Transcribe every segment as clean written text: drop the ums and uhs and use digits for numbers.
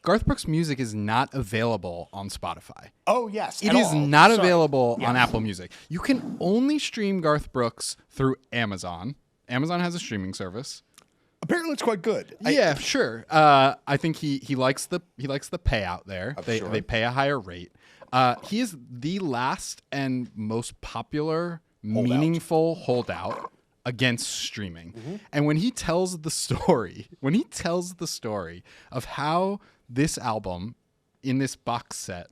Garth Brooks' music is not available on Spotify. Oh, yes. It is not available on Apple Music. You can only stream Garth Brooks through Amazon. Amazon has a streaming service. Apparently, it's quite good. Yeah, sure. I think he likes the payout there. They pay a higher rate. He is the last and most popular meaningful holdout against streaming. Mm-hmm. And when he tells the story of how this album in this box set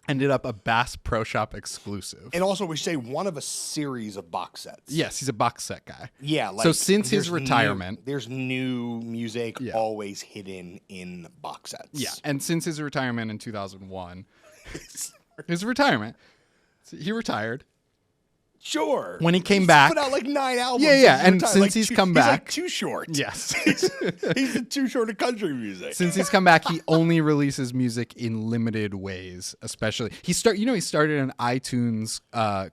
ended up a Bass Pro Shop exclusive. And also, we say one of a series of box sets. Yes, he's a box set guy. Yeah. So since his retirement... there's new music always hidden in box sets. Yeah, and since his retirement in 2001... his retirement... He retired. Sure. When he came back... put out like 9 albums. Yeah, and since he's come back... He's like too short. Yes. he's too short of country music. Since he's come back, he only releases music in limited ways, especially... He started an iTunes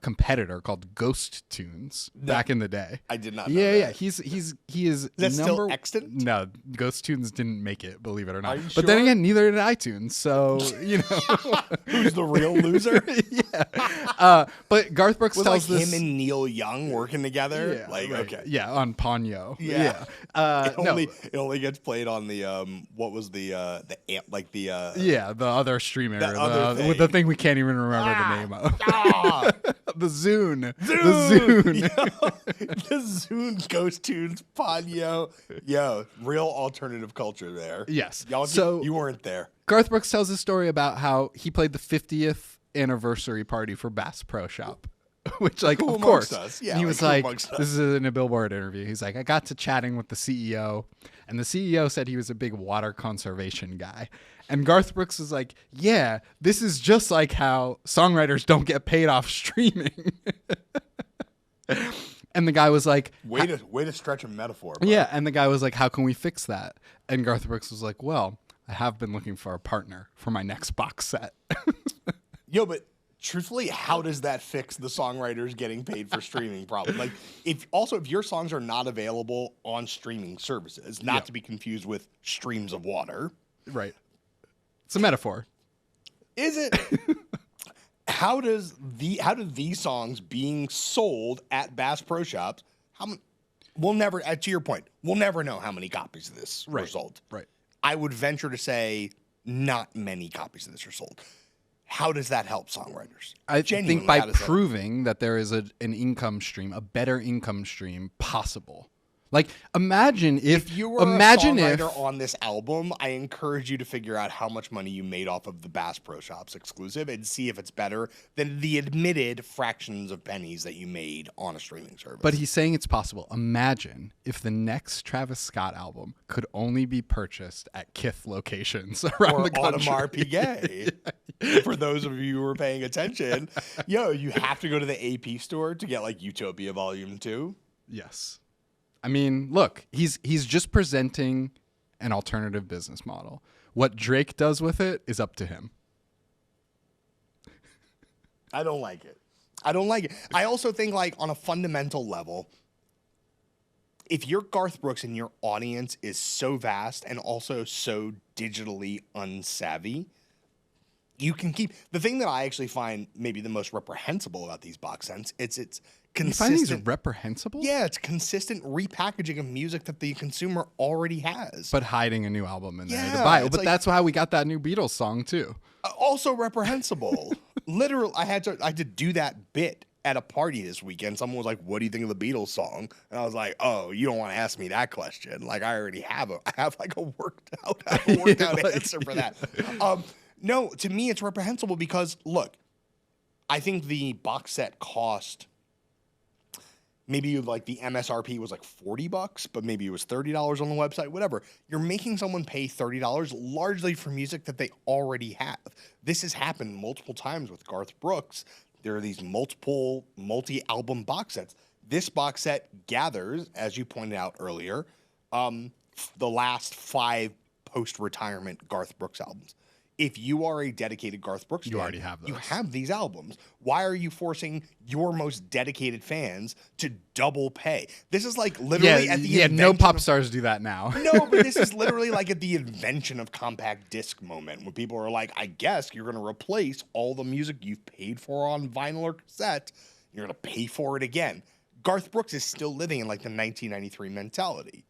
competitor called Ghost Tunes back in the day. I did not know that. He is that still extant? No, Ghost Tunes didn't make it, believe it or not. Are you but then again, neither did iTunes, so, Who's the real loser? Yeah. But Garth Brooks tells this... him and Neil Young working together? Yeah, right. Okay. Yeah, on Ponyo. Yeah. It only gets played on the the other streamer, with the thing we can't even remember the name of. The Zune. The Zune Ghost Tunes Ponyo. Yo, real alternative culture there. Yes. Y'all, you weren't there. Garth Brooks tells a story about how he played the 50th anniversary party for Bass Pro Shop. Which, like, cool of course, us. Yeah, he was like, this is in a Billboard interview. He's like, I got to chatting with the CEO, and the CEO said he was a big water conservation guy. And Garth Brooks was like, yeah, this is just like how songwriters don't get paid off streaming. And the guy was like, way to stretch a metaphor. Bro. Yeah, and the guy was like, how can we fix that? And Garth Brooks was like, well, I have been looking for a partner for my next box set. Yo, but truthfully, how does that fix the songwriters getting paid for streaming problem? Like, if your songs are not available on streaming services, not to be confused with streams of water. Right. It's a metaphor. Is it? How do these songs being sold at Bass Pro Shops, we'll never, to your point, we'll never know how many copies of this were sold. Right. I would venture to say not many copies of this are sold. How does that help songwriters? I think by proving that there is an income stream, a better income stream possible. Like, imagine if you were a songwriter on this album, I encourage you to figure out how much money you made off of the Bass Pro Shops exclusive and see if it's better than the admitted fractions of pennies that you made on a streaming service. But he's saying it's possible. Imagine if the next Travis Scott album could only be purchased at Kith locations around the country. Or Audemars Piguet. For those of you who are paying attention, you have to go to the AP store to get like Utopia Volume 2. Yes. I mean, look, he's just presenting an alternative business model. What Drake does with it is up to him. I don't like it. I also think, like, on a fundamental level, if you're Garth Brooks and your audience is so vast and also so digitally unsavvy, you can keep... The thing that I actually find maybe the most reprehensible about these box sets, it's consistent... You find these reprehensible? Yeah, it's consistent repackaging of music that the consumer already has. But hiding a new album in there to buy it. But that's how we got that new Beatles song, too. Also reprehensible. Literally, I had to do that bit at a party this weekend. Someone was like, what do you think of the Beatles song? And I was like, oh, you don't want to ask me that question. Like, I already have a worked out answer for that. No, to me, it's reprehensible because, look, I think the box set cost, maybe like the MSRP was like $40, but maybe it was $30 on the website, whatever. You're making someone pay $30 largely for music that they already have. This has happened multiple times with Garth Brooks. There are these multi-album box sets. This box set gathers, as you pointed out earlier, the last 5 post-retirement Garth Brooks albums. if you are a dedicated Garth Brooks fan, you already have those. You have these albums. Why are you forcing your most dedicated fans to double pay? This is like literally at the invention no pop stars do that now. No, but this is literally like at the invention of compact disc moment when people are like, I guess you're going to replace all the music you've paid for on vinyl or cassette. You're going to pay for it again. Garth Brooks is still living in like the 1993 mentality.